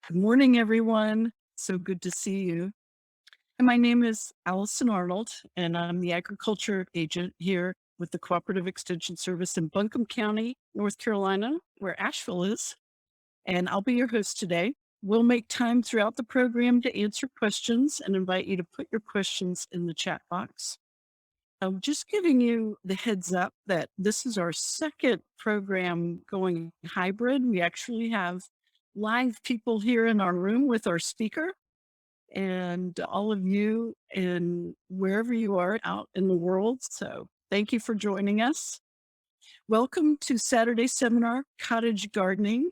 Good morning, everyone. So good to see you. And my name is Allison Arnold, and I'm the agriculture agent here with the Cooperative Extension Service in Buncombe County, North Carolina, where Asheville is. And I'll be your host today. We'll make time throughout the program to answer questions and invite you to put your questions in the chat box. I'm just giving you the heads up that this is our second program going hybrid. We actually have live people here in our room with our speaker, and all of you in wherever you are out in the world. So thank you for joining us. Welcome to Saturday seminar, Cottage Gardening.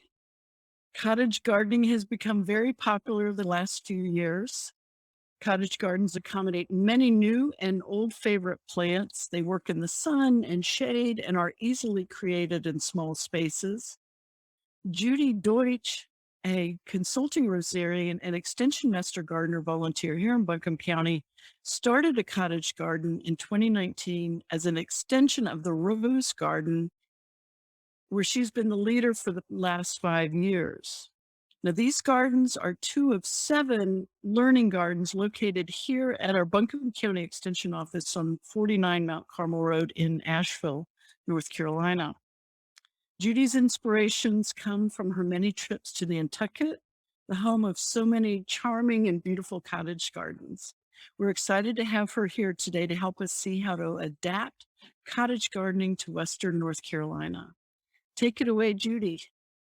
Cottage gardening has become very popular the last few years. Cottage gardens accommodate many new and old favorite plants. They work in the sun and shade and are easily created in small spaces. Judy Deutsch, a consulting Rosarian and extension master gardener volunteer here in Buncombe County, started a cottage garden in 2019 as an extension of the Rose Garden, where she's been the leader for the last 5 years. Now, these gardens are two of 7 learning gardens located here at our Buncombe County Extension Office on 49 Mount Carmel Road in Asheville, North Carolina. Judy's inspirations come from her many trips to the Nantucket, the home of so many charming and beautiful cottage gardens. We're excited to have her here today to help us see how to adapt cottage gardening to Western North Carolina. Take it away, Judy.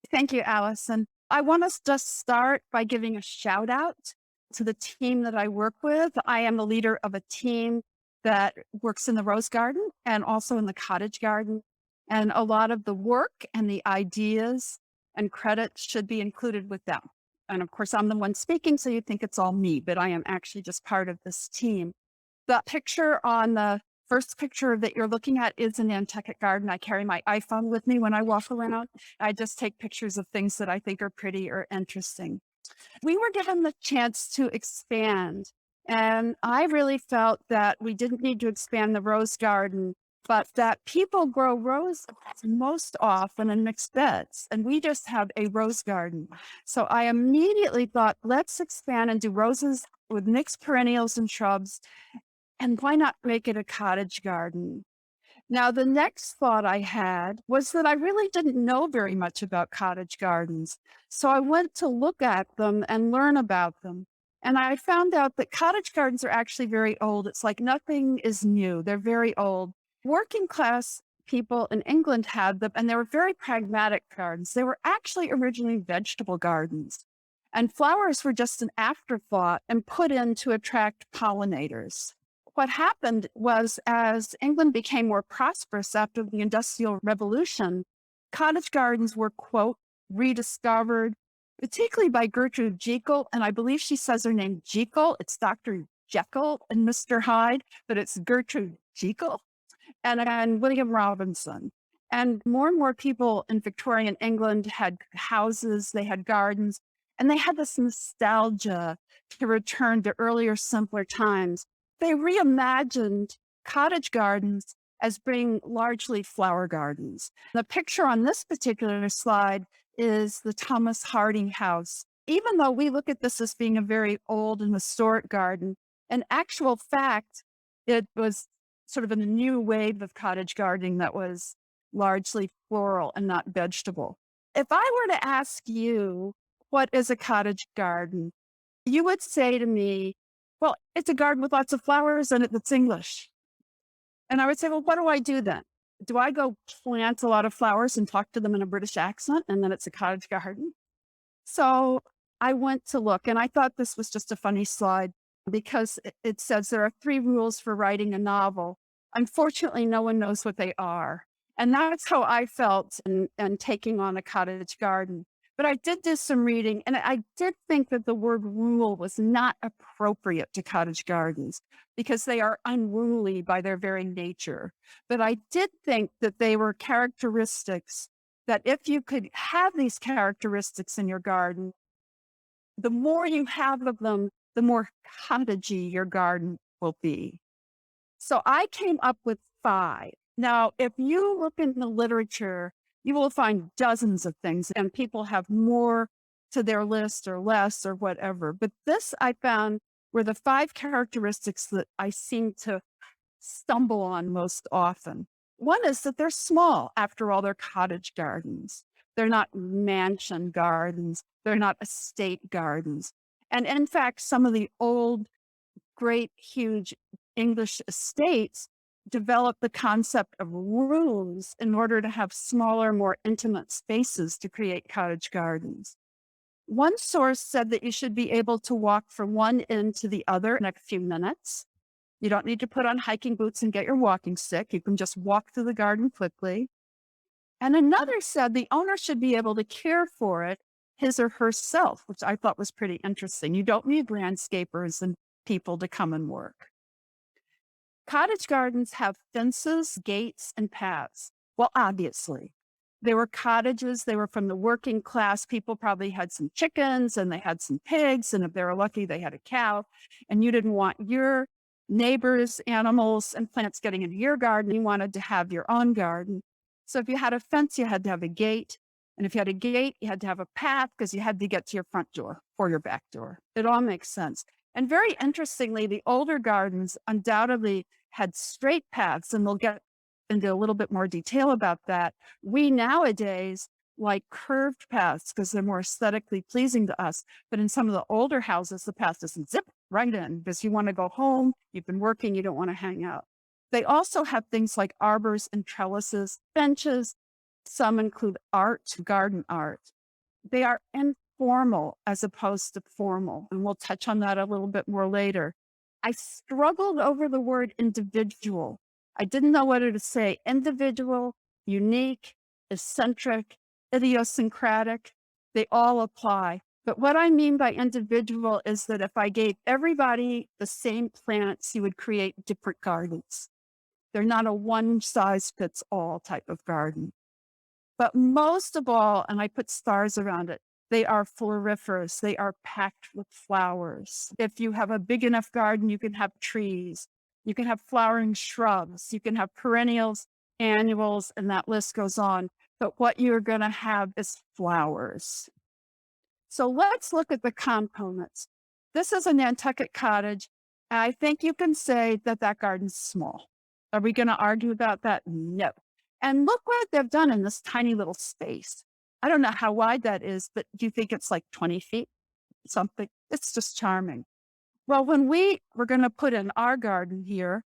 Thank you, Allison. I want to just start by giving a shout out to the team that I work with. I am the leader of a team that works in the Rose Garden and also in the Cottage Garden. And a lot of the work and the ideas and credit should be included with them. And of course, I'm the one speaking, so you think it's all me, but I am actually just part of this team. The picture on the first picture that you're looking at is a Nantucket garden. I carry my iPhone with me when I walk around. I just take pictures of things that I think are pretty or interesting. We were given the chance to expand, and I really felt that we didn't need to expand the rose garden, but that people grow roses most often in mixed beds, and we just have a rose garden. So I immediately thought, let's expand and do roses with mixed perennials and shrubs, and why not make it a cottage garden? Now, the next thought I had was that I really didn't know very much about cottage gardens. So I went to look at them and learn about them. And I found out that cottage gardens are actually very old. It's like nothing is new, they're very old. Working class people in England had them, and they were very pragmatic gardens. They were actually originally vegetable gardens. And flowers were just an afterthought and put in to attract pollinators. What happened was, as England became more prosperous after the Industrial Revolution, cottage gardens were, quote, rediscovered, particularly by Gertrude Jekyll. And I believe she says her name Jekyll. It's Dr. Jekyll and Mr. Hyde, but it's Gertrude Jekyll and William Robinson. And more people in Victorian England had houses, they had gardens, and they had this nostalgia to return to earlier, simpler times. They reimagined cottage gardens as being largely flower gardens. The picture on this particular slide is the Thomas Hardy house. Even though we look at this as being a very old and historic garden, in actual fact, it was sort of a new wave of cottage gardening that was largely floral and not vegetable. If I were to ask you, what is a cottage garden? You would say to me, well, it's a garden with lots of flowers in it that's English. And I would say, well, what do I do then? Do I go plant a lot of flowers and talk to them in a British accent, and then it's a cottage garden? So I went to look, and I thought this was just a funny slide because it says there are 3 rules for writing a novel. Unfortunately, no one knows what they are. And that's how I felt in taking on a cottage garden. But I did do some reading, and I did think that the word rule was not appropriate to cottage gardens because they are unruly by their very nature. But I did think that they were characteristics that if you could have these characteristics in your garden, the more you have of them, the more cottagey your garden will be. So I came up with 5. Now, if you look in the literature, you will find dozens of things, and people have more to their list or less or whatever. But this I found were the 5 characteristics that I seem to stumble on most often. One is that they're small. After all, they're cottage gardens. They're not mansion gardens. They're not estate gardens. And in fact, some of the old, great, huge English estates developed the concept of rooms in order to have smaller, more intimate spaces to create cottage gardens. One source said that you should be able to walk from one end to the other in a few minutes. You don't need to put on hiking boots and get your walking stick. You can just walk through the garden quickly. And another said the owner should be able to care for it, his or herself, which I thought was pretty interesting. You don't need landscapers and people to come and work. Cottage gardens have fences, gates, and paths. Well, obviously, they were cottages. They were from the working class. People probably had some chickens and they had some pigs. And if they were lucky, they had a cow. And you didn't want your neighbors' animals and plants getting into your garden. You wanted to have your own garden. So if you had a fence, you had to have a gate. And if you had a gate, you had to have a path because you had to get to your front door or your back door. It all makes sense. And very interestingly, the older gardens undoubtedly had straight paths, and we'll get into a little bit more detail about that. We nowadays like curved paths because they're more aesthetically pleasing to us. But in some of the older houses, the path doesn't zip right in because you want to go home, you've been working, you don't want to hang out. They also have things like arbors and trellises, benches. Some include art, garden art. They are informal as opposed to formal. And we'll touch on that a little bit more later. I struggled over the word individual. I didn't know whether to say individual, unique, eccentric, idiosyncratic. They all apply. But what I mean by individual is that if I gave everybody the same plants, you would create different gardens. They're not a one size fits all type of garden. But most of all, and I put stars around it, they are floriferous. They are packed with flowers. If you have a big enough garden, you can have trees. You can have flowering shrubs. You can have perennials, annuals, and that list goes on. But what you're going to have is flowers. So let's look at the components. This is a Nantucket cottage. I think you can say that that garden's small. Are we going to argue about that? No. And look what they've done in this tiny little space. I don't know how wide that is, but do you think it's like 20 feet? Something. It's just charming. Well, when we were going to put in our garden here,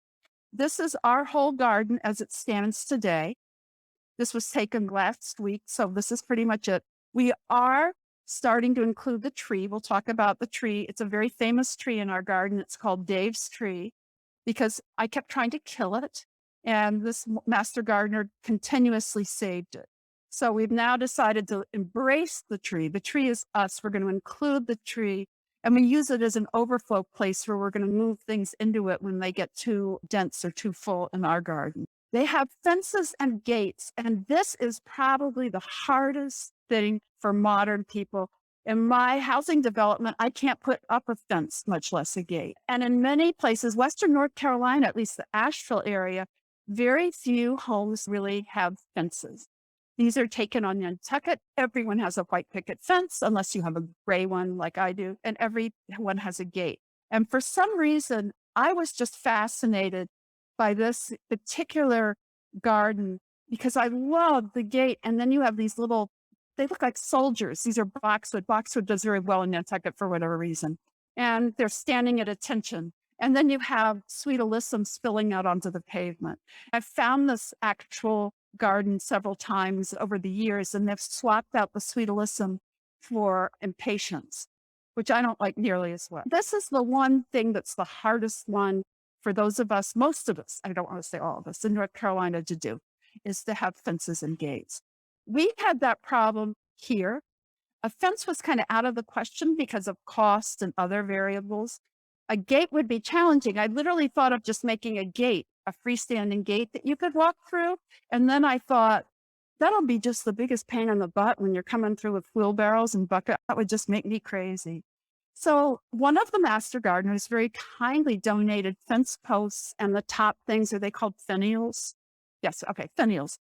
this is our whole garden as it stands today. This was taken last week, so this is pretty much it. We are starting to include the tree. We'll talk about the tree. It's a very famous tree in our garden. It's called Dave's tree because I kept trying to kill it. And this master gardener continuously saved it. So we've now decided to embrace the tree. The tree is us. We're going to include the tree and we use it as an overflow place where we're going to move things into it when they get too dense or too full in our garden. They have fences and gates. And this is probably the hardest thing for modern people. In my housing development, I can't put up a fence, much less a gate. And in many places, Western North Carolina, at least the Asheville area, very few homes really have fences. These are taken on Nantucket. Everyone has a white picket fence, unless you have a gray one like I do, and everyone has a gate. And for some reason, I was just fascinated by this particular garden because I love the gate. And then you have these little, they look like soldiers. These are boxwood. Boxwood does very well in Nantucket for whatever reason. And they're standing at attention. And then you have sweet alyssum spilling out onto the pavement. I've found this actual garden several times over the years, and they've swapped out the sweet alyssum for impatiens, which I don't like nearly as well. This is the one thing that's the hardest one for those of us, most of us, I don't want to say all of us, in North Carolina to do, is to have fences and gates. We had that problem here. A fence was kind of out of the question because of cost and other variables. A gate would be challenging. I literally thought of just making a gate, a freestanding gate that you could walk through. And then I thought, that'll be just the biggest pain in the butt when you're coming through with wheelbarrows and buckets. That would just make me crazy. So one of the master gardeners very kindly donated fence posts, and the top things, are they called fennials? Yes, okay, fennials.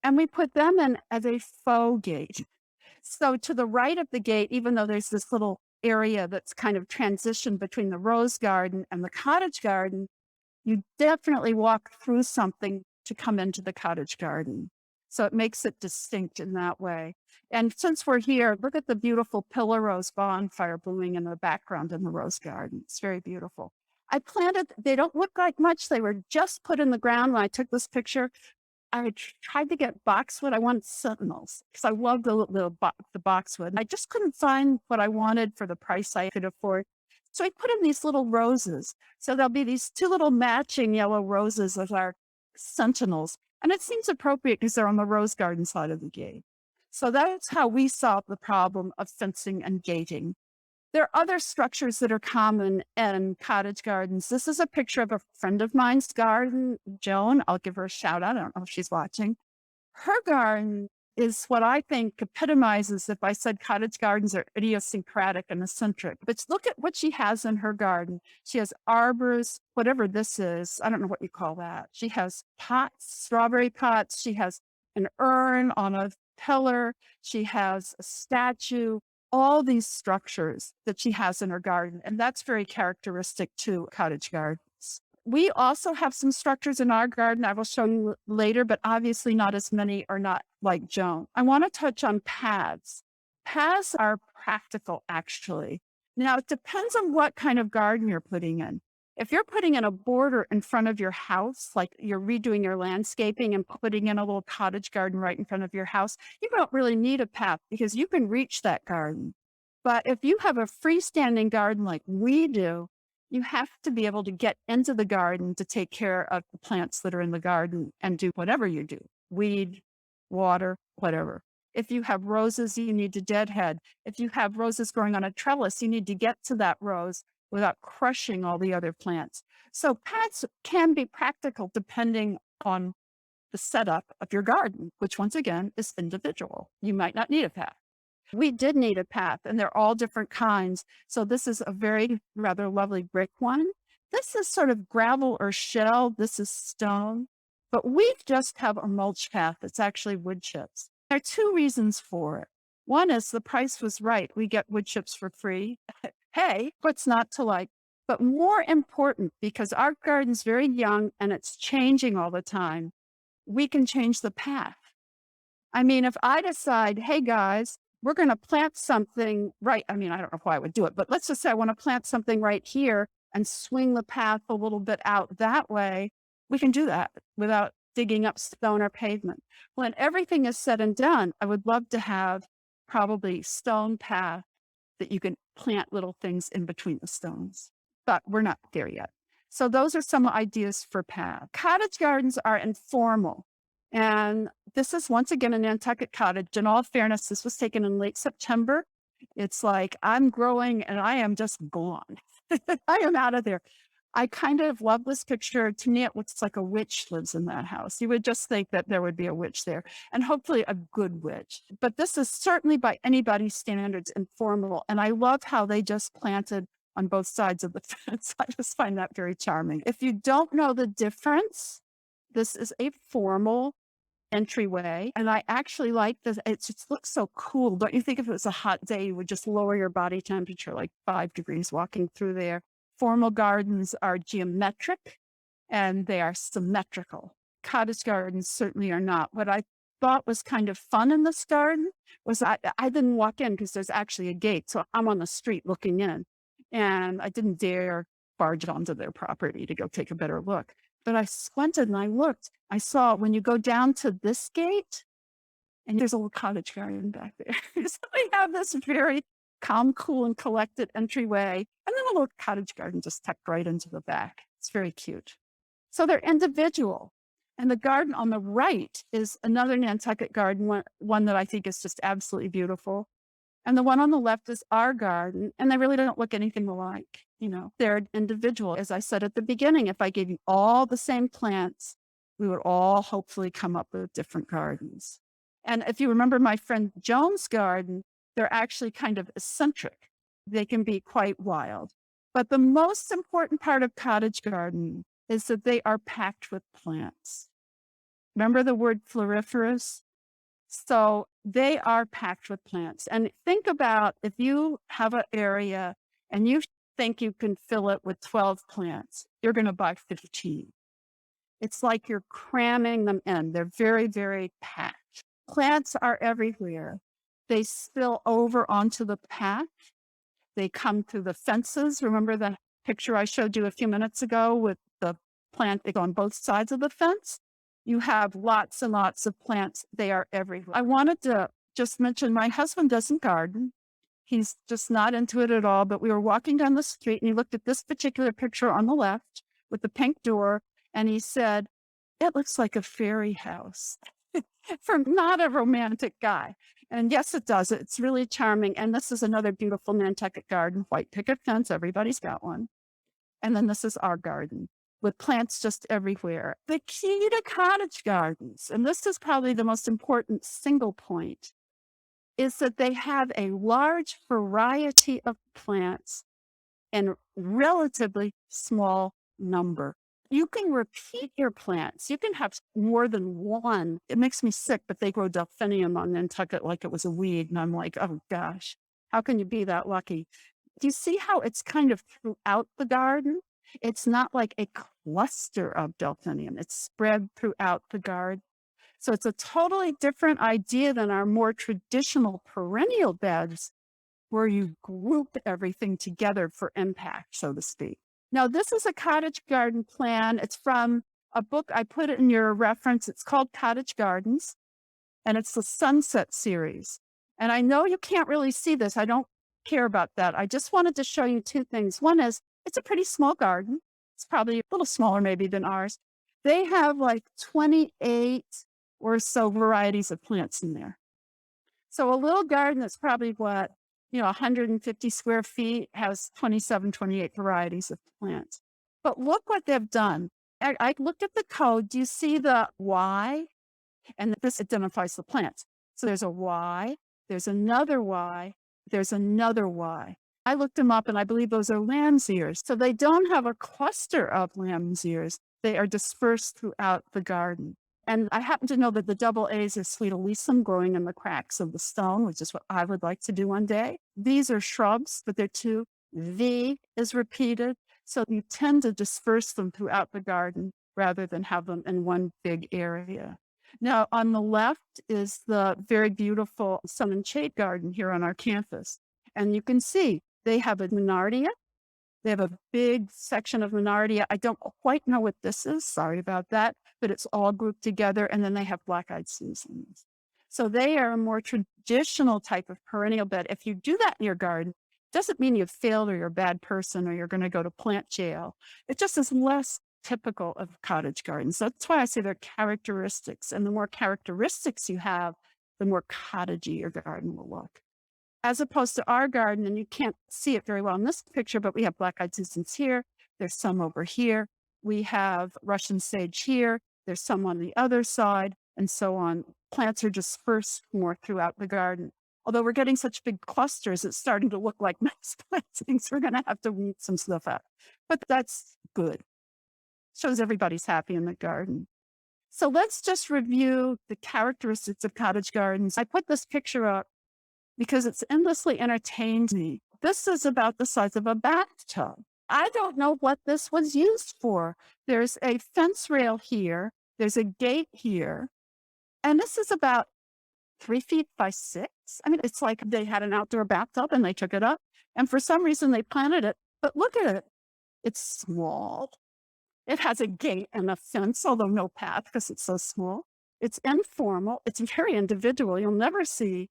And we put them in as a faux gate. So to the right of the gate, even though there's this little area that's kind of transition between the rose garden and the cottage garden, you definitely walk through something to come into the cottage garden. So it makes it distinct in that way. And since we're here, look at the beautiful pillar rose bonfire blooming in the background in the rose garden. It's very beautiful. I planted, they don't look like much. They were just put in the ground when I took this picture. I tried to get boxwood. I wanted sentinels because I love the boxwood. I just couldn't find what I wanted for the price I could afford. So I put in these little roses. So there'll be these two little matching yellow roses as our sentinels. And it seems appropriate because they're on the rose garden side of the gate. So that's how we solve the problem of fencing and gating. There are other structures that are common in cottage gardens. This is a picture of a friend of mine's garden, Joan. I'll give her a shout out. I don't know if she's watching. Her garden is what I think epitomizes if I said cottage gardens are idiosyncratic and eccentric. But look at what she has in her garden. She has arbors, whatever this is. I don't know what you call that. She has pots, strawberry pots. She has an urn on a pillar. She has a statue, all these structures that she has in her garden. And that's very characteristic to cottage gardens. We also have some structures in our garden I will show you later, but obviously not as many or not like Joan. I want to touch on paths. Paths are practical, actually. Now, it depends on what kind of garden you're putting in. If you're putting in a border in front of your house, like you're redoing your landscaping and putting in a little cottage garden right in front of your house, you don't really need a path because you can reach that garden. But if you have a freestanding garden like we do, you have to be able to get into the garden to take care of the plants that are in the garden and do whatever you do, weed, water, whatever. If you have roses, you need to deadhead. If you have roses growing on a trellis, you need to get to that rose without crushing all the other plants. So paths can be practical depending on the setup of your garden, which once again is individual. You might not need a path. We did need a path, and they're all different kinds. So this is a very rather lovely brick one. This is sort of gravel or shell. This is stone. But we just have a mulch path that's actually wood chips. There are two reasons for it. One is the price was right. We get wood chips for free. Hey, what's not to like? But more important, because our garden's very young and it's changing all the time, we can change the path. I mean, if I decide, hey guys, we're going to plant something right. I mean, I don't know why I would do it, but let's just say I want to plant something right here and swing the path a little bit out that way. We can do that without digging up stone or pavement. When everything is said and done, I would love to have probably stone path that you can plant little things in between the stones, but we're not there yet. So those are some ideas for path. Cottage gardens are informal. And this is once again a Nantucket cottage. In all fairness, this was taken in late September. It's like I'm growing and I am just gone. I am out of there. I kind of love this picture. To me, it looks like a witch lives in that house. You would just think that there would be a witch there, and hopefully a good witch. But this is certainly by anybody's standards informal. And I love how they just planted on both sides of the fence. I just find that very charming. If you don't know the difference, this is a formal entryway. And I actually like this. It just looks so cool. Don't you think if it was a hot day, you would just lower your body temperature like 5 degrees walking through there? Formal gardens are geometric and they are symmetrical. Cottage gardens certainly are not. What I thought was kind of fun in this garden was I didn't walk in because there's actually a gate. So I'm on the street looking in and I didn't dare barge onto their property to go take a better look. But I squinted and I looked. I saw when you go down to this gate, and there's a little cottage garden back there. So they have this very calm, cool, and collected entryway, and then a little cottage garden just tucked right into the back. It's very cute. So they're individual. And the garden on the right is another Nantucket garden, one that I think is just absolutely beautiful. And the one on the left is our garden, and they really don't look anything alike. You know, they're individual. As I said at the beginning, if I gave you all the same plants, we would all hopefully come up with different gardens. And if you remember my friend Joan's garden, they're actually kind of eccentric. They can be quite wild. But the most important part of cottage gardening is that they are packed with plants. Remember the word floriferous? So they are packed with plants. And think about if you have an area and you think you can fill it with 12 plants, you're going to buy 15. It's like you're cramming them in. They're very, very packed. Plants are everywhere. They spill over onto the path. They come through the fences. Remember the picture I showed you a few minutes ago with the plant on both sides of the fence? You have lots and lots of plants. They are everywhere. I wanted to just mention my husband doesn't garden. He's just not into it at all. But we were walking down the street and he looked at this particular picture on the left with the pink door and he said, "It looks like a fairy house." From not a romantic guy. And yes, it does. It's really charming. And this is another beautiful Nantucket garden, white picket fence. Everybody's got one. And then this is our garden with plants just everywhere. The key to cottage gardens, and this is probably the most important single point, is that they have a large variety of plants in relatively small number. You can repeat your plants. You can have more than one. It makes me sick, but they grow delphinium on Nantucket like it was a weed. And I'm like, oh gosh, how can you be that lucky? Do you see how it's kind of throughout the garden? It's not like a cluster of delphinium. It's spread throughout the garden. So it's a totally different idea than our more traditional perennial beds where you group everything together for impact, so to speak. Now, this is a cottage garden plan. It's from a book. I put it in your reference. It's called Cottage Gardens, and it's the Sunset series. And I know you can't really see this. I don't care about that. I just wanted to show you two things. One is it's a pretty small garden. It's probably a little smaller maybe than ours. They have like 28 or so varieties of plants in there. So a little garden that's probably 150 square feet has 27, 28 varieties of plants. But look what they've done. I looked at the code. Do you see the Y? And this identifies the plants. So there's a Y, there's another Y, there's another Y. I looked them up and I believe those are lamb's ears. So they don't have a cluster of lamb's ears. They are dispersed throughout the garden. And I happen to know that the double A's are sweet alyssum growing in the cracks of the stone, which is what I would like to do one day. These are shrubs, but they're two. V is repeated. So you tend to disperse them throughout the garden rather than have them in one big area. Now, on the left is the very beautiful sun and shade garden here on our campus. And you can see they have a Monardia. They have a big section of Monardia. I don't quite know what this is. Sorry about that. But it's all grouped together. And then they have black-eyed Susans. So they are a more traditional type of perennial bed. If you do that in your garden, it doesn't mean you've failed or you're a bad person or you're going to go to plant jail. It just is less typical of cottage gardens. That's why I say they're characteristics. And the more characteristics you have, the more cottagey your garden will look. As opposed to our garden, and you can't see it very well in this picture, but we have black-eyed Susans here. There's some over here. We have Russian sage here. There's some on the other side, and so on. Plants are dispersed more throughout the garden. Although we're getting such big clusters, it's starting to look like nice plantings. We're going to have to weed some stuff out. But that's good. Shows everybody's happy in the garden. So let's just review the characteristics of cottage gardens. I put this picture up because it's endlessly entertained me. This is about the size of a bathtub. I don't know what this was used for. There's a fence rail here. There's a gate here. And this is about 3 feet by 6. I mean, it's like they had an outdoor bathtub and they took it up. And for some reason they planted it. But look at it. It's small. It has a gate and a fence, although no path because it's so small. It's informal. It's very individual. You'll never see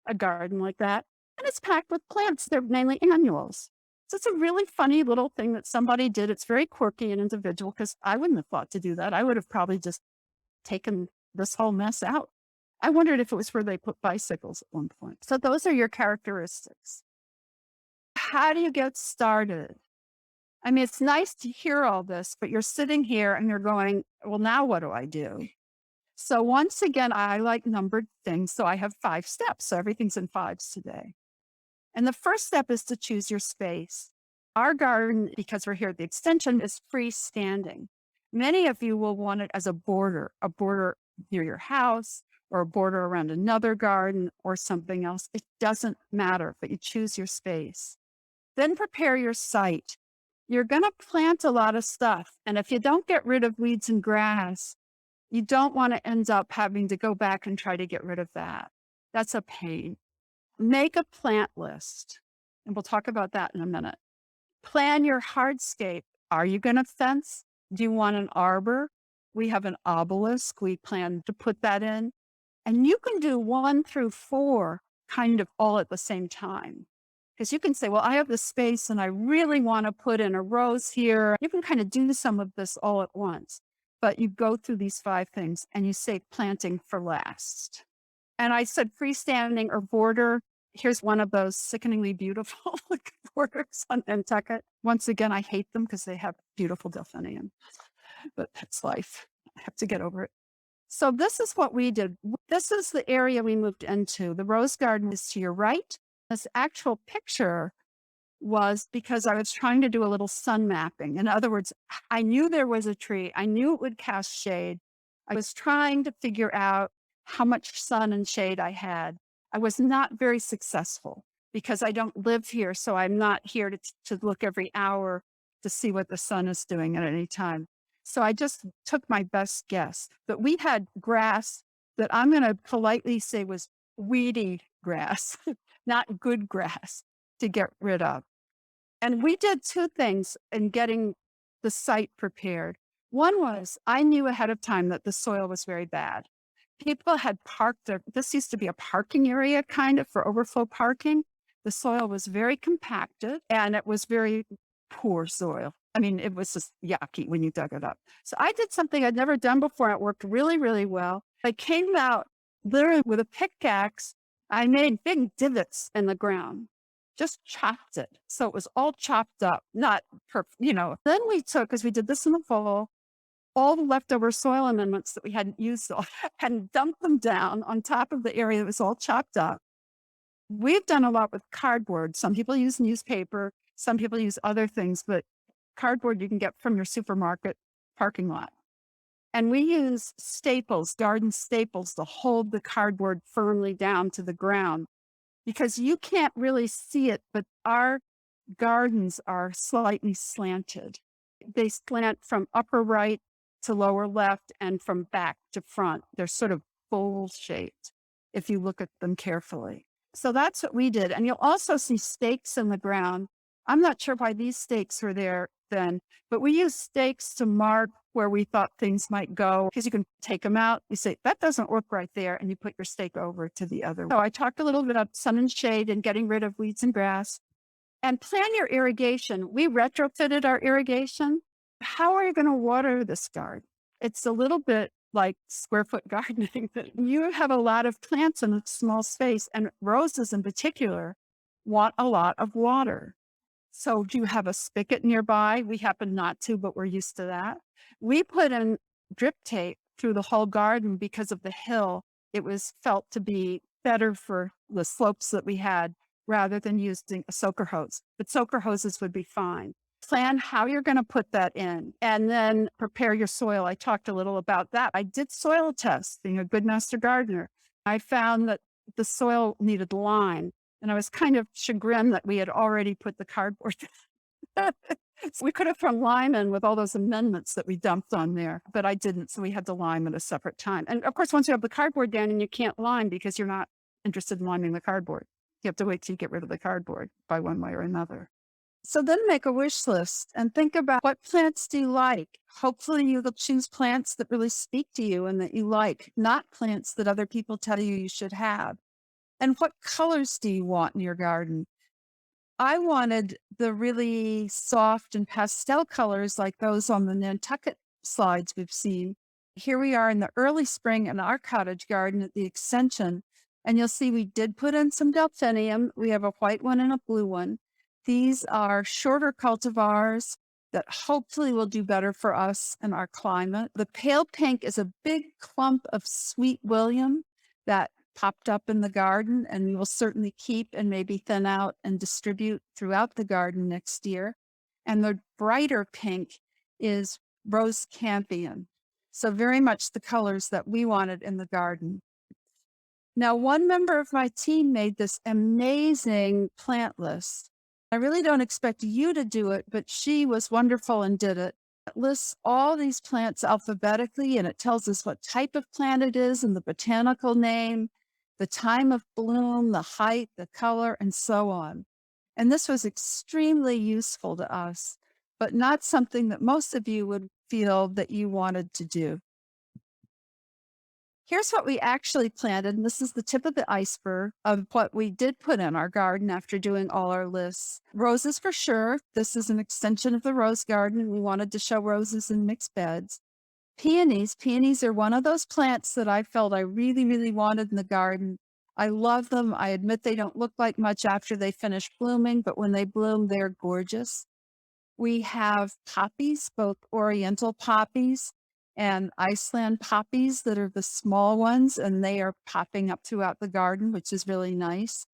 a garden like that. And it's packed with plants. They're mainly annuals. So it's a really funny little thing that somebody did. It's very quirky and individual because I wouldn't have thought to do that. I would have probably just taken this whole mess out. I wondered if it was where they put bicycles at one point. So those are your characteristics. How do you get started? I mean, it's nice to hear all this, but you're sitting here and you're going, well, now what do I do? So once again, I like numbered things. So I have 5 steps. So everything's in 5s today. And the first step is to choose your space. Our garden, because we're here at the extension, is freestanding. Many of you will want it as a border near your house or a border around another garden or something else. It doesn't matter, but you choose your space. Then prepare your site. You're going to plant a lot of stuff. And if you don't get rid of weeds and grass, you don't want to end up having to go back and try to get rid of that. That's a pain. Make a plant list. And we'll talk about that in a minute. Plan your hardscape. Are you going to fence? Do you want an arbor? We have an obelisk. We plan to put that in. And you can do 1 through 4 kind of all at the same time. Because you can say, well, I have the space and I really want to put in a rose here. You can kind of do some of this all at once. But you go through these 5 things and you say planting for last. And I said freestanding or border. Here's one of those sickeningly beautiful borders on Nantucket. Once again, I hate them because they have beautiful delphinium, but that's life. I have to get over it. So this is what we did. This is the area we moved into. The rose garden is to your right. This actual picture was because I was trying to do a little sun mapping. In other words, I knew there was a tree. I knew it would cast shade. I was trying to figure out how much sun and shade I had. I was not very successful because I don't live here. So I'm not here to look every hour to see what the sun is doing at any time. So I just took my best guess. But we had grass that I'm going to politely say was weedy grass, not good grass to get rid of. And we did 2 things in getting the site prepared. One was I knew ahead of time that the soil was very bad. People had parked there. This used to be a parking area kind of for overflow parking. The soil was very compacted and it was very poor soil. I mean, it was just yucky when you dug it up. So I did something I'd never done before. It worked really, really well. I came out literally with a pickaxe. I made big divots in the ground, just chopped it. So it was all chopped up, not perfect, Then we took, because we did this in the fall, all the leftover soil amendments that we hadn't used and dumped them down on top of the area that was all chopped up. We've done a lot with cardboard. Some people use newspaper, some people use other things, but cardboard you can get from your supermarket parking lot. And we use staples, garden staples, to hold the cardboard firmly down to the ground because you can't really see it, but our gardens are slightly slanted. They slant from upper right to lower left and from back to front. They're sort of bowl shaped if you look at them carefully. So that's what we did. And you'll also see stakes in the ground. I'm not sure why these stakes were there then, but we used stakes to mark where we thought things might go because you can take them out. You say, that doesn't work right there. And you put your stake over to the other. So I talked a little bit about sun and shade and getting rid of weeds and grass. And plan your irrigation. We retrofitted our irrigation. How are you going to water this garden? It's a little bit like square foot gardening. You have a lot of plants in a small space, and roses in particular want a lot of water. So do you have a spigot nearby? We happen not to, but we're used to that. We put in drip tape through the whole garden because of the hill. It was felt to be better for the slopes that we had rather than using a soaker hose. But soaker hoses would be fine. Plan how you're going to put that in and then prepare your soil. I talked a little about that. I did soil tests, being a good master gardener. I found that the soil needed lime, and I was kind of chagrined that we had already put the cardboard. So we could have thrown lime in with all those amendments that we dumped on there, but I didn't. So we had to lime at a separate time. And of course, once you have the cardboard down, and you can't lime because you're not interested in liming the cardboard. You have to wait till you get rid of the cardboard by one way or another. So then make a wish list and think about what plants do you like. Hopefully you'll choose plants that really speak to you and that you like, not plants that other people tell you should have. And what colors do you want in your garden? I wanted the really soft and pastel colors like those on the Nantucket slides we've seen. Here we are in the early spring in our cottage garden at the extension. And you'll see we did put in some delphinium. We have a white one and a blue one. These are shorter cultivars that hopefully will do better for us in our climate. The pale pink is a big clump of sweet William that popped up in the garden, and we will certainly keep and maybe thin out and distribute throughout the garden next year. And the brighter pink is rose campion. So very much the colors that we wanted in the garden. Now, one member of my team made this amazing plant list. I really don't expect you to do it, but she was wonderful and did it. It lists all these plants alphabetically and it tells us what type of plant it is and the botanical name, the time of bloom, the height, the color, and so on. And this was extremely useful to us, but not something that most of you would feel that you wanted to do. Here's what we actually planted, and this is the tip of the iceberg of what we did put in our garden after doing all our lists. Roses for sure. This is an extension of the rose garden, and we wanted to show roses in mixed beds. Peonies. Peonies are one of those plants that I felt I really, really wanted in the garden. I love them. I admit they don't look like much after they finish blooming, but when they bloom, they're gorgeous. We have poppies, both oriental poppies and Iceland poppies that are the small ones, and they are popping up throughout the garden, which is really nice.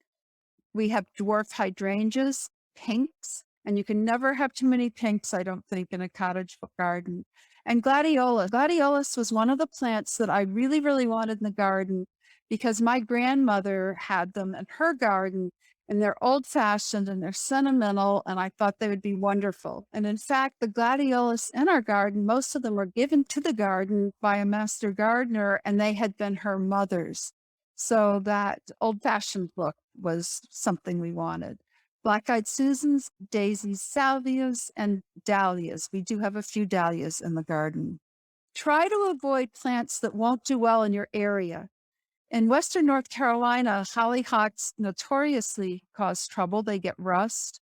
We have dwarf hydrangeas, pinks, and you can never have too many pinks, I don't think, in a cottage garden. And gladiolus. Gladiolus was one of the plants that I really, really wanted in the garden because my grandmother had them in her garden and they're old fashioned and they're sentimental. And I thought they would be wonderful. And in fact, the gladiolus in our garden, most of them were given to the garden by a master gardener and they had been her mother's. So that old fashioned look was something we wanted. Black-eyed Susans, daisies, salvias, and dahlias. We do have a few dahlias in the garden. Try to avoid plants that won't do well in your area. In Western North Carolina, hollyhocks notoriously cause trouble. They get rust.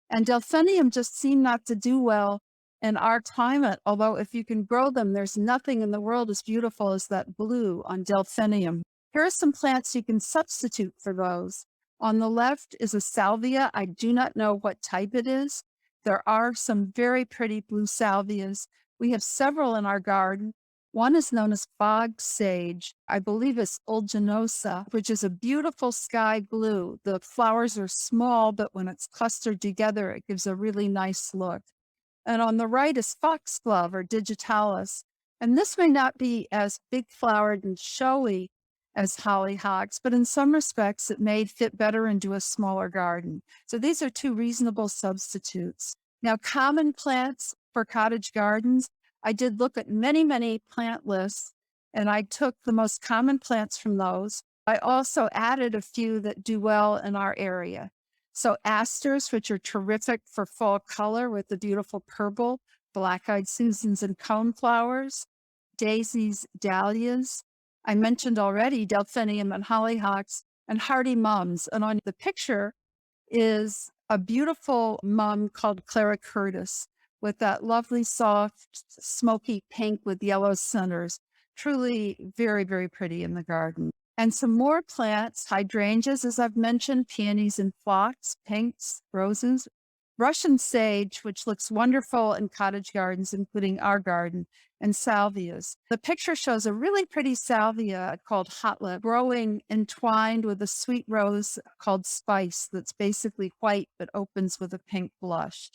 And delphinium just seem not to do well in our climate, although if you can grow them, there's nothing in the world as beautiful as that blue on delphinium. Here are some plants you can substitute for those. On the left is a salvia. I do not know what type it is. There are some very pretty blue salvias. We have several in our garden. One is known as fog sage. I believe it's uldinosa, which is a beautiful sky blue. The flowers are small, but when it's clustered together, it gives a really nice look. And on the right is foxglove or digitalis. And this may not be as big flowered and showy as hollyhocks, but in some respects, it may fit better into a smaller garden. So these are two reasonable substitutes. Now, common plants for cottage gardens, I did look at many, many plant lists, and I took the most common plants from those. I also added a few that do well in our area. So asters, which are terrific for fall color with the beautiful purple, black-eyed Susans and coneflowers, daisies, dahlias. I mentioned already delphinium and hollyhocks and hardy mums. And on the picture is a beautiful mum called Clara Curtis with that lovely, soft, smoky pink with yellow centers. Truly very, very pretty in the garden. And some more plants, hydrangeas, as I've mentioned, peonies and phlox, pinks, roses, Russian sage, which looks wonderful in cottage gardens, including our garden, and salvias. The picture shows a really pretty salvia called hotlip growing entwined with a sweet rose called spice that's basically white but opens with a pink blush.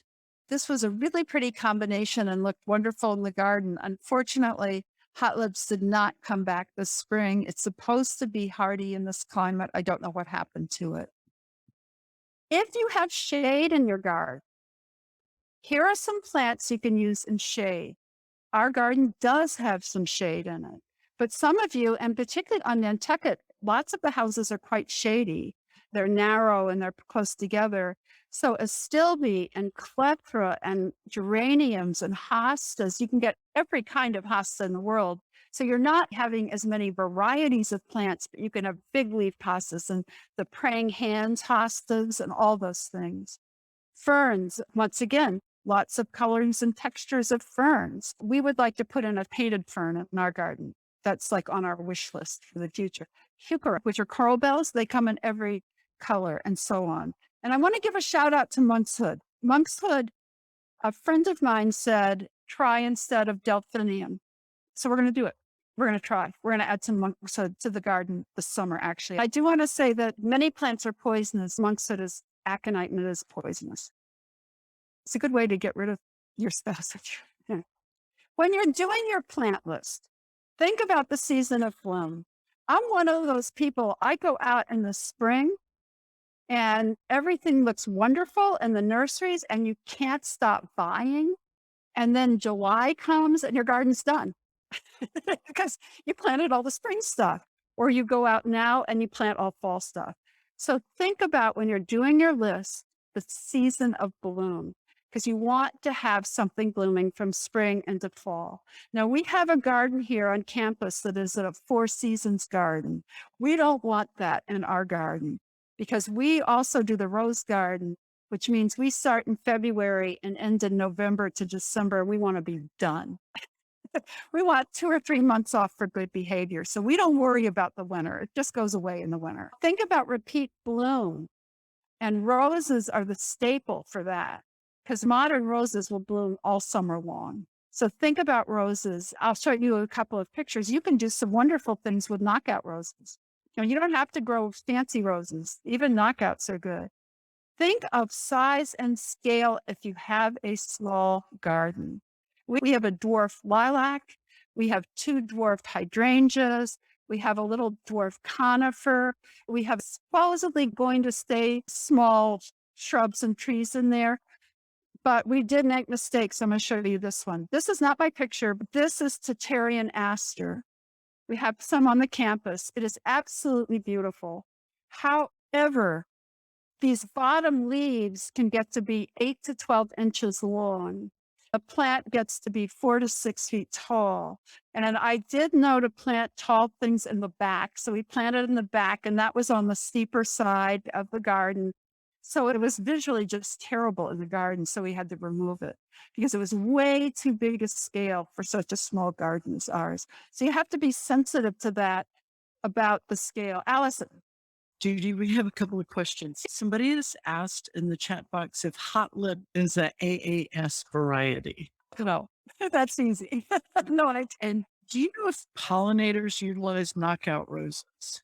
This was a really pretty combination and looked wonderful in the garden. Unfortunately, hotlips did not come back this spring. It's supposed to be hardy in this climate. I don't know what happened to it. If you have shade in your garden, here are some plants you can use in shade. Our garden does have some shade in it, but some of you, and particularly on Nantucket, lots of the houses are quite shady. They're narrow and they're close together. So astilbe and clethra and geraniums and hostas, you can get every kind of hosta in the world. So you're not having as many varieties of plants, but you can have big leaf hostas and the praying hands hostas and all those things. Ferns, once again, lots of colors and textures of ferns. We would like to put in a painted fern in our garden. That's like on our wish list for the future. Heuchera, which are coral bells, they come in every color and so on. And I want to give a shout out to monkshood. Monkshood, a friend of mine said, try instead of delphinium. So we're going to do it. We're going to try. We're going to add some monkshood to the garden this summer, actually. I do want to say that many plants are poisonous. Monkshood is aconite and it is poisonous. It's a good way to get rid of your spouse. When you're doing your plant list, think about the season of bloom. I'm one of those people. I go out in the spring and everything looks wonderful in the nurseries and you can't stop buying. And then July comes and your garden's done because you planted all the spring stuff. Or you go out now and you plant all fall stuff. So think about when you're doing your list, the season of bloom, because you want to have something blooming from spring into fall. Now, we have a garden here on campus that is a four seasons garden. We don't want that in our garden because we also do the rose garden, which means we start in February and end in November to December. We want to be done. We want 2 or 3 months off for good behavior. So we don't worry about the winter. It just goes away in the winter. Think about repeat bloom. And roses are the staple for that because modern roses will bloom all summer long. So think about roses. I'll show you a couple of pictures. You can do some wonderful things with knockout roses. You don't have to grow fancy roses. Even knockouts are good. Think of size and scale if you have a small garden. We have a dwarf lilac. We have 2 dwarf hydrangeas. We have a little dwarf conifer. We have supposedly going to stay small shrubs and trees in there, but we did make mistakes. I'm going to show you this one. This is not my picture, but this is Tatarian aster. We have some on the campus. It is absolutely beautiful. However, these bottom leaves can get to be 8 to 12 inches long. A plant gets to be 4 to 6 feet tall. And I did know to plant tall things in the back. So we planted in the back, and that was on the steeper side of the garden. So it was visually just terrible in the garden. So we had to remove it because it was way too big a scale for such a small garden as ours. So you have to be sensitive to that about the scale. Allison. Judy, we have a couple of questions. Somebody has asked in the chat box if hot lip is a AAS variety. No, that's easy. No, And do you know if pollinators utilize knockout roses?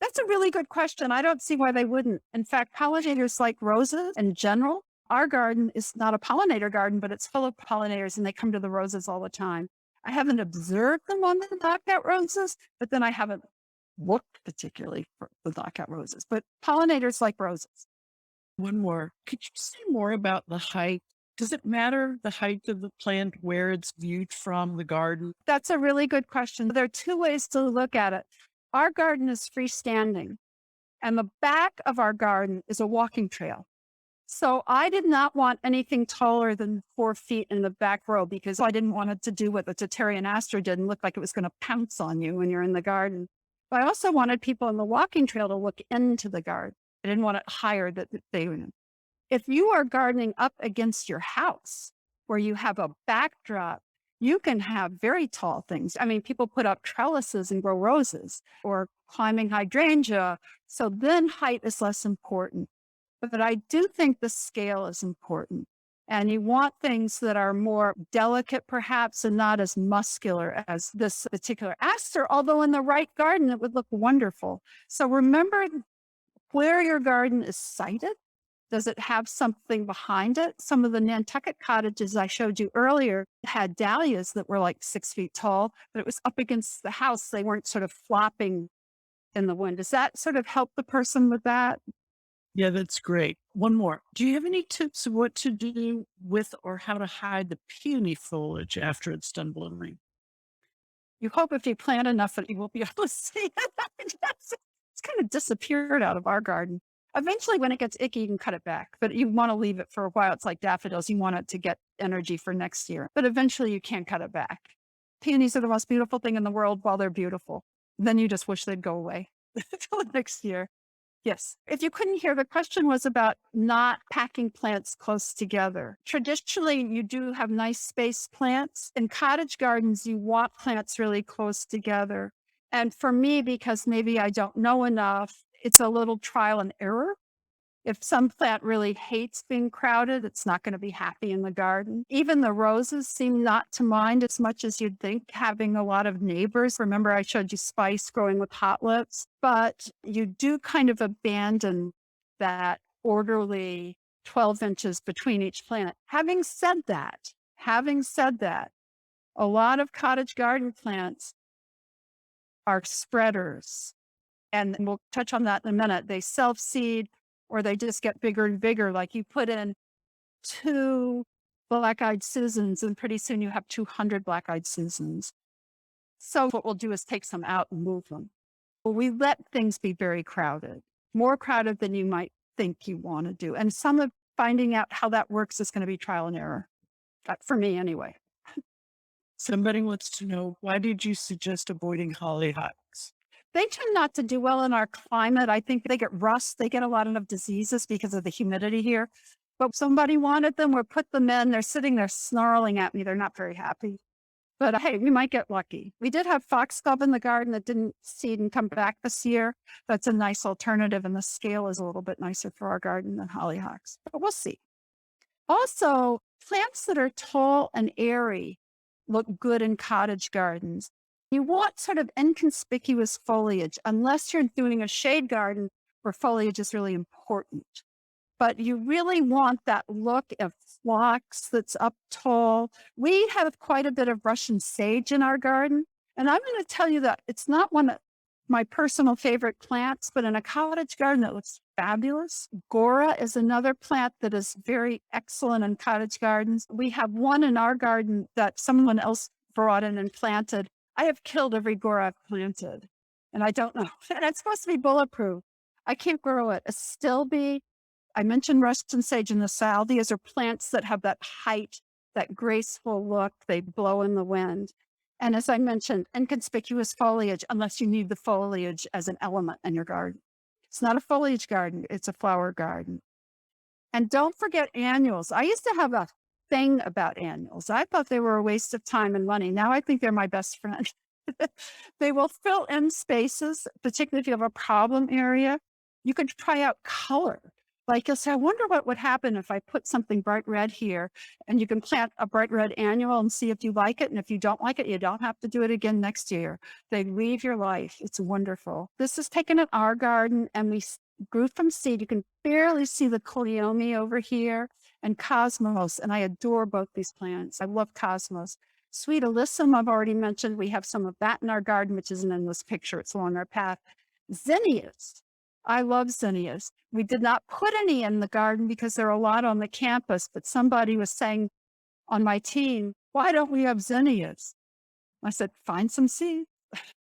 that's a really good question. I don't see why they wouldn't. In fact, pollinators like roses in general. Our garden is not a pollinator garden, but it's full of pollinators and they come to the roses all the time. I haven't observed them on the knockout roses, but then I haven't looked particularly for the knockout roses. But pollinators like roses. One more. Could you say more about the height? Does it matter the height of the plant where it's viewed from the garden? That's a really good question. There are 2 ways to look at it. Our garden is freestanding, and the back of our garden is a walking trail. So I did not want anything taller than 4 feet in the back row because I didn't want it to do what the Tatarian aster did and look like it was going to pounce on you when you're in the garden. But I also wanted people in the walking trail to look into the garden. I didn't want it higher that they would. If you are gardening up against your house where you have a backdrop, you can have very tall things. I mean, people put up trellises and grow roses or climbing hydrangea. So then height is less important. But I do think the scale is important. And you want things that are more delicate, perhaps, and not as muscular as this particular aster, although in the right garden, it would look wonderful. So remember where your garden is sited. Does it have something behind it? Some of the Nantucket cottages I showed you earlier had dahlias that were like 6 feet tall, but it was up against the house. They weren't sort of flopping in the wind. Does that sort of help the person with that? Yeah, that's great. One more. Do you have any tips of what to do with or how to hide the peony foliage after it's done blooming? You hope if you plant enough that you will be able to see it. It's kind of disappeared out of our garden. Eventually, when it gets icky, you can cut it back, but you want to leave it for a while. It's like daffodils. You want it to get energy for next year, but eventually you can't cut it back. Peonies are the most beautiful thing in the world while they're beautiful. Then you just wish they'd go away until next year. Yes. If you couldn't hear, the question was about not packing plants close together. Traditionally, you do have nice space plants. In cottage gardens, you want plants really close together. And for me, because maybe I don't know enough, it's a little trial and error. If some plant really hates being crowded, it's not going to be happy in the garden. Even the roses seem not to mind as much as you'd think, having a lot of neighbors. Remember, I showed you spice growing with hot lips, but you do kind of abandon that orderly 12 inches between each plant. Having said that, a lot of cottage garden plants are spreaders. And we'll touch on that in a minute. They self-seed or they just get bigger and bigger. Like you put in 2 black-eyed Susans and pretty soon you have 200 black-eyed Susans. So what we'll do is take some out and move them. Well, we let things be very crowded, more crowded than you might think you want to do. And some of finding out how that works is going to be trial and error, for me anyway. Somebody wants to know, why did you suggest avoiding hollyhocks? They tend not to do well in our climate. I think they get rust. They get a lot of diseases because of the humidity here. But somebody wanted them, we put them in. They're sitting there snarling at me. They're not very happy. But hey, we might get lucky. We did have foxglove in the garden that didn't seed and come back this year. That's a nice alternative, and the scale is a little bit nicer for our garden than hollyhocks. But we'll see. Also, plants that are tall and airy look good in cottage gardens. You want sort of inconspicuous foliage, unless you're doing a shade garden where foliage is really important. But you really want that look of phlox that's up tall. We have quite a bit of Russian sage in our garden. And I'm going to tell you that it's not one of my personal favorite plants, but in a cottage garden that looks fabulous. Gora is another plant that is very excellent in cottage gardens. We have one in our garden that someone else brought in and planted. I have killed every Gora I've planted, and I don't know. And it's supposed to be bulletproof. I can't grow it. A stilby. I mentioned Russian sage and the salvias are plants that have that height, that graceful look. They blow in the wind. And as I mentioned, inconspicuous foliage, unless you need the foliage as an element in your garden. It's not a foliage garden, it's a flower garden. And don't forget annuals. I used to have a thing about annuals. I thought they were a waste of time and money. Now I think they're my best friend. They will fill in spaces, particularly if you have a problem area. You could try out color. Like you'll say, I wonder what would happen if I put something bright red here, and you can plant a bright red annual and see if you like it. And if you don't like it, you don't have to do it again next year. They leave your life. It's wonderful. This is taken in our garden and we grew from seed. You can barely see the cleome over here and cosmos. And I adore both these plants. I love cosmos. Sweet alyssum, I've already mentioned. We have some of that in our garden, which isn't in this picture. It's along our path. Zinnias. I love zinnias. We did not put any in the garden because there are a lot on the campus, but somebody was saying on my team, why don't we have zinnias? I said, find some seed.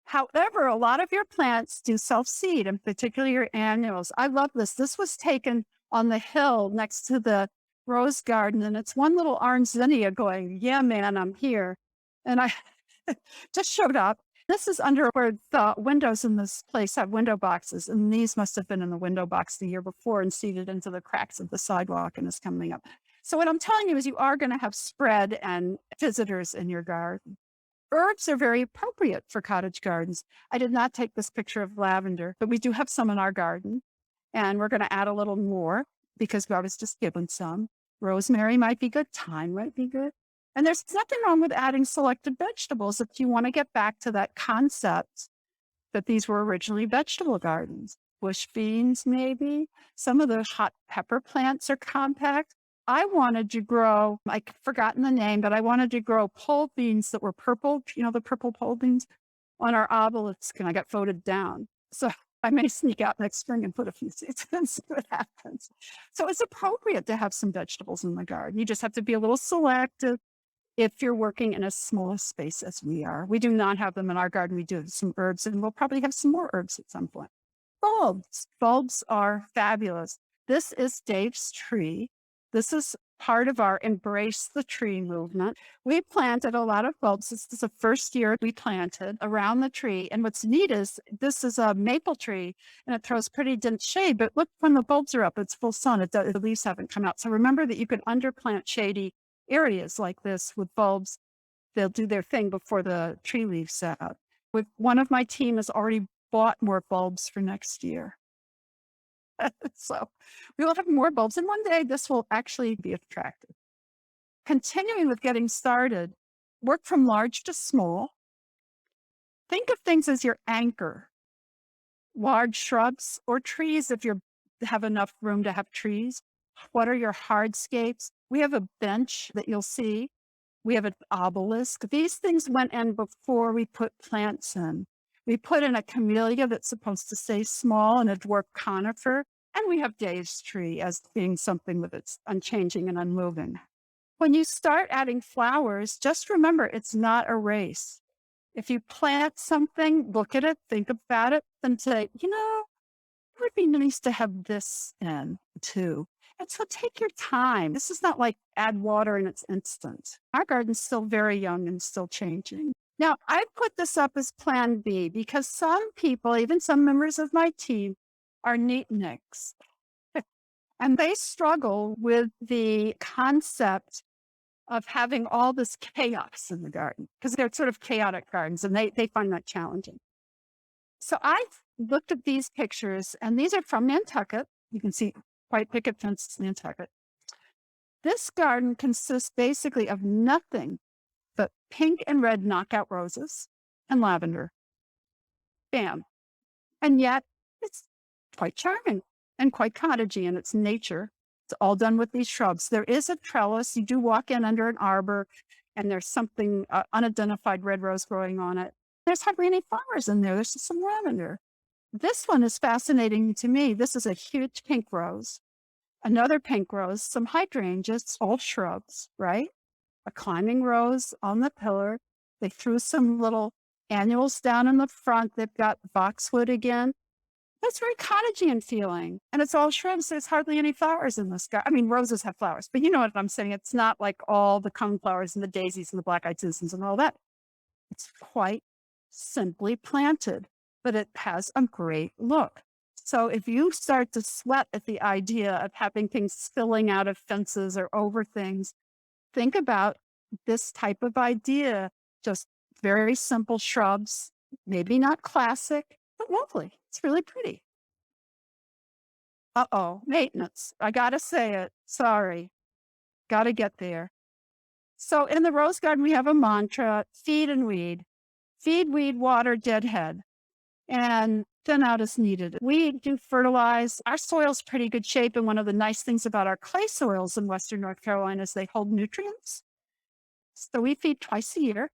However, a lot of your plants do self-seed, and particularly your annuals. I love this. This was taken on the hill next to the rose garden, and it's one little orange zinnia going, yeah, man, I'm here. And I just showed up. This is under where the windows in this place have window boxes, and these must have been in the window box the year before and seeded into the cracks of the sidewalk and is coming up. So what I'm telling you is you are going to have spread and visitors in your garden. Herbs are very appropriate for cottage gardens. I did not take this picture of lavender, but we do have some in our garden, and we're going to add a little more because I was just given some. Rosemary might be good. Thyme might be good. And there's nothing wrong with adding selected vegetables if you want to get back to that concept that these were originally vegetable gardens. Bush beans, maybe. Some of the hot pepper plants are compact. I wanted to grow, I've forgotten the name, but I wanted to grow pole beans that were purple, the purple pole beans on our obelisk, and I got voted down. So I may sneak out next spring and put a few seeds and see what happens. So it's appropriate to have some vegetables in the garden. You just have to be a little selective. If you're working in a small space as we are. We do not have them in our garden. We do have some herbs, and we'll probably have some more herbs at some point. Bulbs. Bulbs are fabulous. This is Dave's tree. This is part of our Embrace the Tree movement. We planted a lot of bulbs. This is the first year we planted around the tree. And what's neat is this is a maple tree, and it throws pretty dense shade. But look, when the bulbs are up, it's full sun. The leaves haven't come out. So remember that you can underplant shady areas like this with bulbs. They'll do their thing before the tree leaves out. One of my team has already bought more bulbs for next year. So we will have more bulbs, and one day this will actually be attractive. Continuing with getting started, work from large to small. Think of things as your anchor. Large shrubs or trees if you have enough room to have trees. What are your hardscapes? We have a bench that you'll see. We have an obelisk. These things went in before we put plants in. We put in a camellia that's supposed to stay small and a dwarf conifer. And we have Dave's tree as being something that's unchanging and unmoving. When you start adding flowers, just remember it's not a race. If you plant something, look at it, think about it, and say, it would be nice to have this in too. And so take your time. This is not like add water and it's instant. Our garden's still very young and still changing. Now, I put this up as plan B because some people, even some members of my team, are neatniks. And they struggle with the concept of having all this chaos in the garden because they're sort of chaotic gardens and they find that challenging. So I've looked at these pictures, and these are from Nantucket. You can see white picket fence Nantucket. This garden consists basically of nothing but pink and red knockout roses and lavender. Bam. And yet it's quite charming and quite cottagey in its nature. It's all done with these shrubs. There is a trellis. You do walk in under an arbor, and there's something unidentified red rose growing on it. There's hardly any flowers in there. There's just some lavender. This one is fascinating to me. This is a huge pink rose, another pink rose, some hydrangeas, all shrubs, right? A climbing rose on the pillar. They threw some little annuals down in the front. They've got boxwood again. That's very cottagey in feeling. And it's all shrubs. There's hardly any flowers in this garden. I mean, roses have flowers, but you know what I'm saying. It's not like all the coneflowers and the daisies and the black-eyed Susans and all that. It's quite simply planted, but it has a great look. So if you start to sweat at the idea of having things spilling out of fences or over things, think about this type of idea. Just very simple shrubs, maybe not classic, but lovely. It's really pretty. Maintenance. I got to say it. Sorry. Got to get there. So in the rose garden, we have a mantra: feed and weed. Feed, weed, water, deadhead, and thin out as needed. We do fertilize. Our soil's pretty good shape, and one of the nice things about our clay soils in Western North Carolina is they hold nutrients. So we feed twice a year.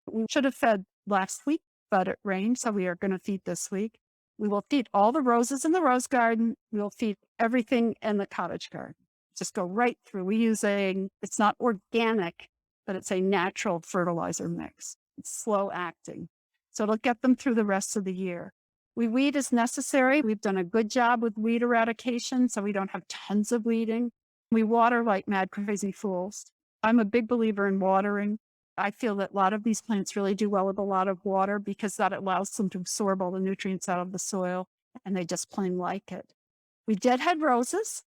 We should have fed last week, but it rained, so we are going to feed this week. We will feed all the roses in the rose garden. We will feed everything in the cottage garden. Just go right through. We use it's not organic, but it's a natural fertilizer mix. It's slow acting. So it'll get them through the rest of the year. We weed as necessary. We've done a good job with weed eradication, so we don't have tons of weeding. We water like mad crazy fools. I'm a big believer in watering. I feel that a lot of these plants really do well with a lot of water because that allows them to absorb all the nutrients out of the soil, and they just plain like it. We deadhead roses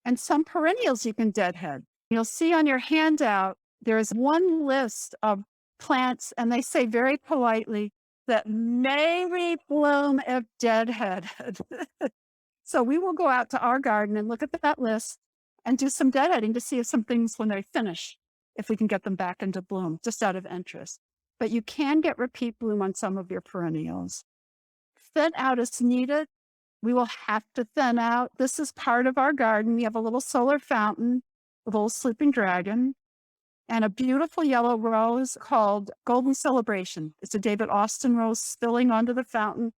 and some perennials you can deadhead. You'll see on your handout, there's one list of plants, and they say very politely that may bloom if deadheaded. So we will go out to our garden and look at that list and do some deadheading to see if some things, when they finish, if we can get them back into bloom, just out of interest. But you can get repeat bloom on some of your perennials. Thin out as needed. We will have to thin out. This is part of our garden. We have a little solar fountain, a little sleeping dragon, and a beautiful yellow rose called Golden Celebration. It's a David Austin rose spilling onto the fountain.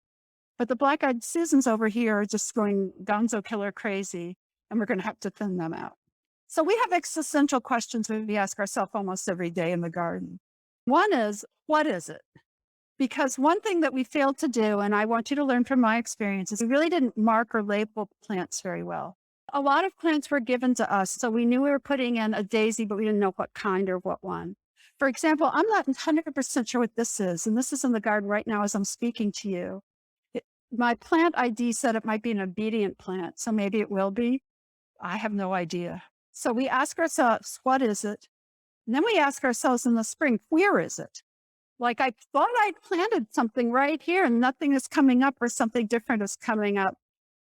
But the black-eyed Susans over here are just going gonzo killer crazy, and we're going to have to thin them out. So we have existential questions we ask ourselves almost every day in the garden. One is, what is it? Because one thing that we failed to do, and I want you to learn from my experience, is we really didn't mark or label plants very well. A lot of plants were given to us, so we knew we were putting in a daisy, but we didn't know what kind or what one. For example, I'm not 100% sure what this is, and this is in the garden right now as I'm speaking to you. My plant ID said it might be an obedient plant, so maybe it will be. I have no idea. So we ask ourselves, what is it? And then we ask ourselves in the spring, where is it? Like I thought I'd planted something right here and nothing is coming up or something different is coming up.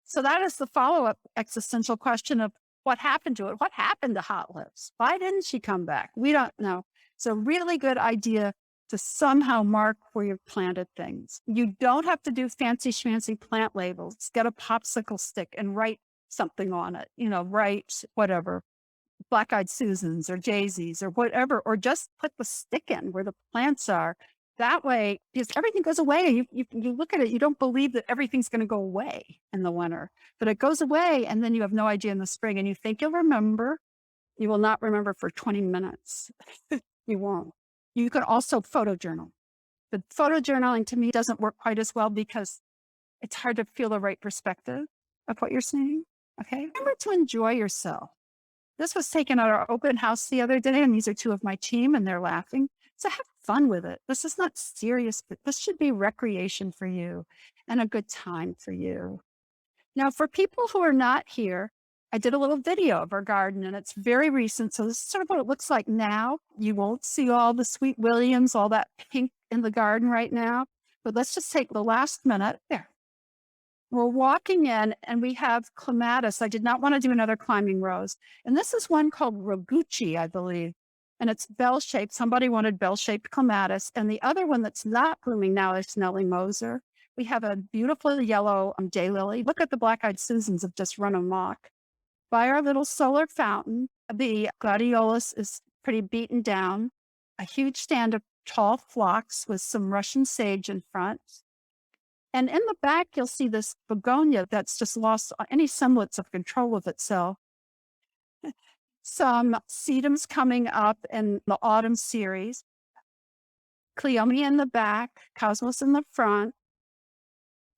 So that is the follow-up existential question of what happened to it? What happened to Hot Lips? Why didn't she come back? We don't know. It's a really good idea to somehow mark where you've planted things. You don't have to do fancy schmancy plant labels. Get a popsicle stick and write something on it, write whatever, black-eyed Susans or daisies or whatever, or just put the stick in where the plants are That way, because everything goes away and you look at it, you don't believe that everything's going to go away in the winter, but it goes away and then you have no idea in the spring and you think you'll remember. You will not remember for 20 minutes. You won't. You can also photojournal. But photojournaling to me doesn't work quite as well because it's hard to feel the right perspective of what you're seeing. Okay. Remember to enjoy yourself. This was taken at our open house the other day, and these are two of my team, and they're laughing. So have fun with it. This is not serious, but this should be recreation for you and a good time for you. Now, for people who are not here, I did a little video of our garden, and it's very recent. So this is sort of what it looks like now. You won't see all the sweet williams, all that pink in the garden right now. But let's just take the last minute. There. We're walking in and we have clematis. I did not want to do another climbing rose. And this is one called Roguchi, I believe. And it's bell-shaped. Somebody wanted bell-shaped clematis. And the other one that's not blooming now is Nellie Moser. We have a beautiful yellow daylily. Look at the black-eyed Susans have just run amok. By our little solar fountain, the gladiolus is pretty beaten down. A huge stand of tall phlox with some Russian sage in front. And in the back, you'll see this begonia that's just lost any semblance of control of itself. Some sedums coming up in the autumn series. Cleome in the back, cosmos in the front.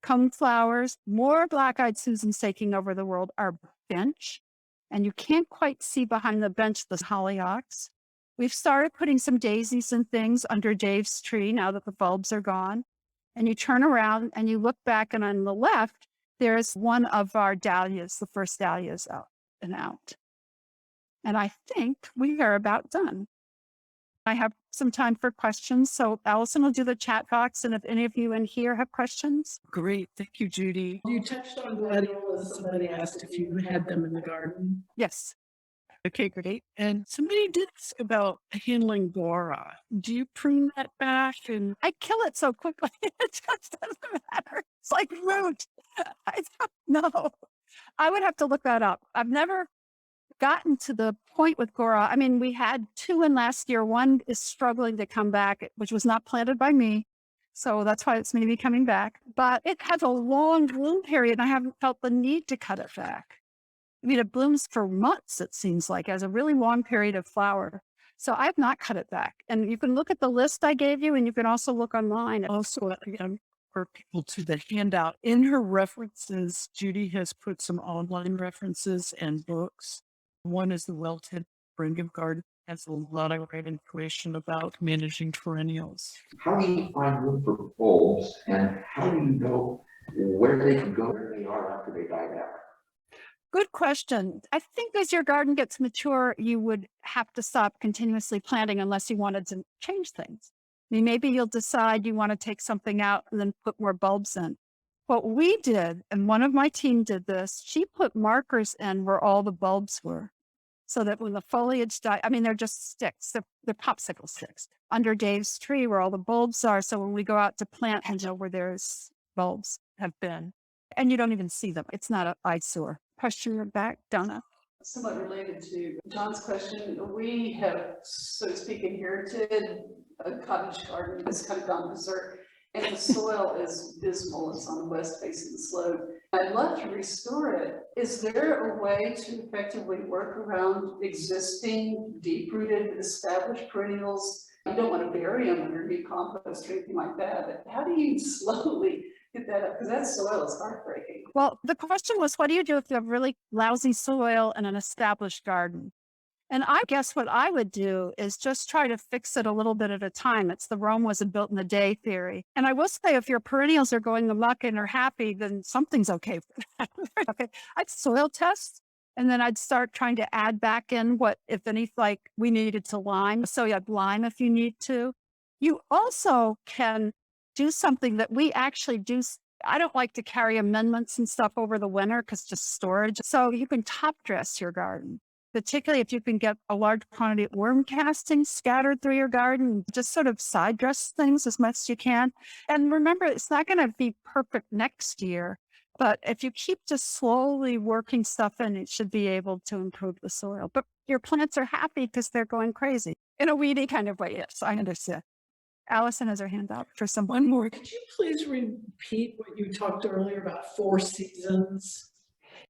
Cone flowers, more black-eyed Susans taking over the world. Our bench, and you can't quite see behind the bench the hollyhocks. We've started putting some daisies and things under Dave's tree now that the bulbs are gone. And you turn around and you look back, and on the left, there's one of our dahlias, the first dahlias out and out. And I think we are about done. I have some time for questions. So Allison will do the chat box. And if any of you in here have questions. Great. Thank you, Judy. You touched on gladiolas. Somebody asked if you had them in the garden. Yes. Okay, great. And somebody did ask about handling Gora. Do you prune that back? And I kill it so quickly. It just doesn't matter. It's like root. I don't know. I would have to look that up. I've never gotten to the point with Gora. I mean, we had two in last year. One is struggling to come back, which was not planted by me. So that's why it's maybe coming back. But it has a long bloom period, and I haven't felt the need to cut it back. I mean, it blooms for months, it seems like, as a really long period of flower. So I've not cut it back. And you can look at the list I gave you, and you can also look online. Also, again, for people to the handout, in her references, Judy has put some online references and books. One is the Welted Brigham Garden, has a lot of great information about managing perennials. How do you find room for bulbs, and how do you know where they can go, where they are after they die out? Good question. I think as your garden gets mature, you would have to stop continuously planting unless you wanted to change things. I mean, maybe you'll decide you want to take something out and then put more bulbs in. What we did, and one of my team did this, she put markers in where all the bulbs were. So that when the foliage died, I mean, they're just sticks, they're popsicle sticks under Dave's tree where all the bulbs are. So when we go out to plant, you know where there's bulbs have been. And you don't even see them. It's not an eyesore. Question back, Donna. Somewhat related to John's question, we have, so to speak, inherited a cottage garden that's kind of gone berserk, and the soil is dismal. It's on the west face of the slope. I'd love to restore it. Is there a way to effectively work around existing deep-rooted, established perennials? You don't want to bury them underneath compost or anything like that, but how do you slowly get that up? Because that soil is heartbreaking. Well, the question was, what do you do if you have really lousy soil in an established garden? And I guess what I would do is just try to fix it a little bit at a time. It's the Rome wasn't built in a day theory. And I will say, if your perennials are going amok and are happy, then something's okay. Okay, I'd soil test, and then I'd start trying to add back in what, if any, like we needed to lime. So you have lime if you need to. You also can do something that we actually do. I don't like to carry amendments and stuff over the winter because just storage. So you can top dress your garden, particularly if you can get a large quantity of worm castings scattered through your garden. Just sort of side dress things as much as you can. And remember, it's not going to be perfect next year, but if you keep just slowly working stuff in, it should be able to improve the soil. But your plants are happy because they're going crazy in a weedy kind of way. Yes, I understand. Allison has her hand up for some. One more. Could you please repeat what you talked earlier about 4 seasons?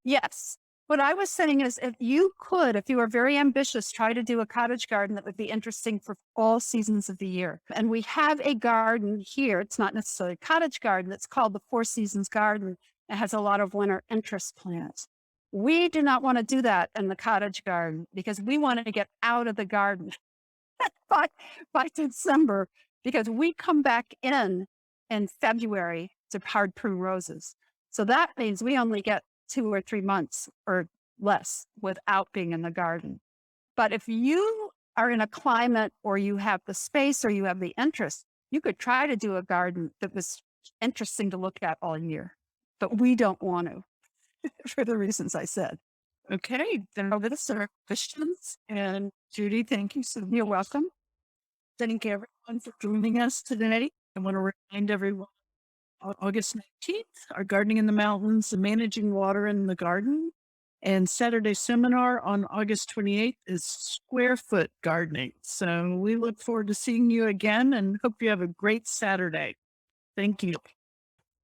Yes. What I was saying is if you could, if you were very ambitious, try to do a cottage garden that would be interesting for all seasons of the year. And we have a garden here. It's not necessarily a cottage garden. It's called the 4 Seasons Garden. It has a lot of winter interest plants. We do not want to do that in the cottage garden because we want to get out of the garden by December, because we come back in February to hard prune roses. So that means we only get 2 or 3 months or less without being in the garden. But if you are in a climate or you have the space or you have the interest, you could try to do a garden that was interesting to look at all year. But we don't want to for the reasons I said. Okay, then over to our questions. And Judy, thank you so much. You're welcome. Thank everyone for joining us today. I want to remind everyone on August 19th, our Gardening in the Mountains and Managing Water in the Garden. And Saturday seminar on August 28th is Square Foot Gardening. So we look forward to seeing you again and hope you have a great Saturday. Thank you.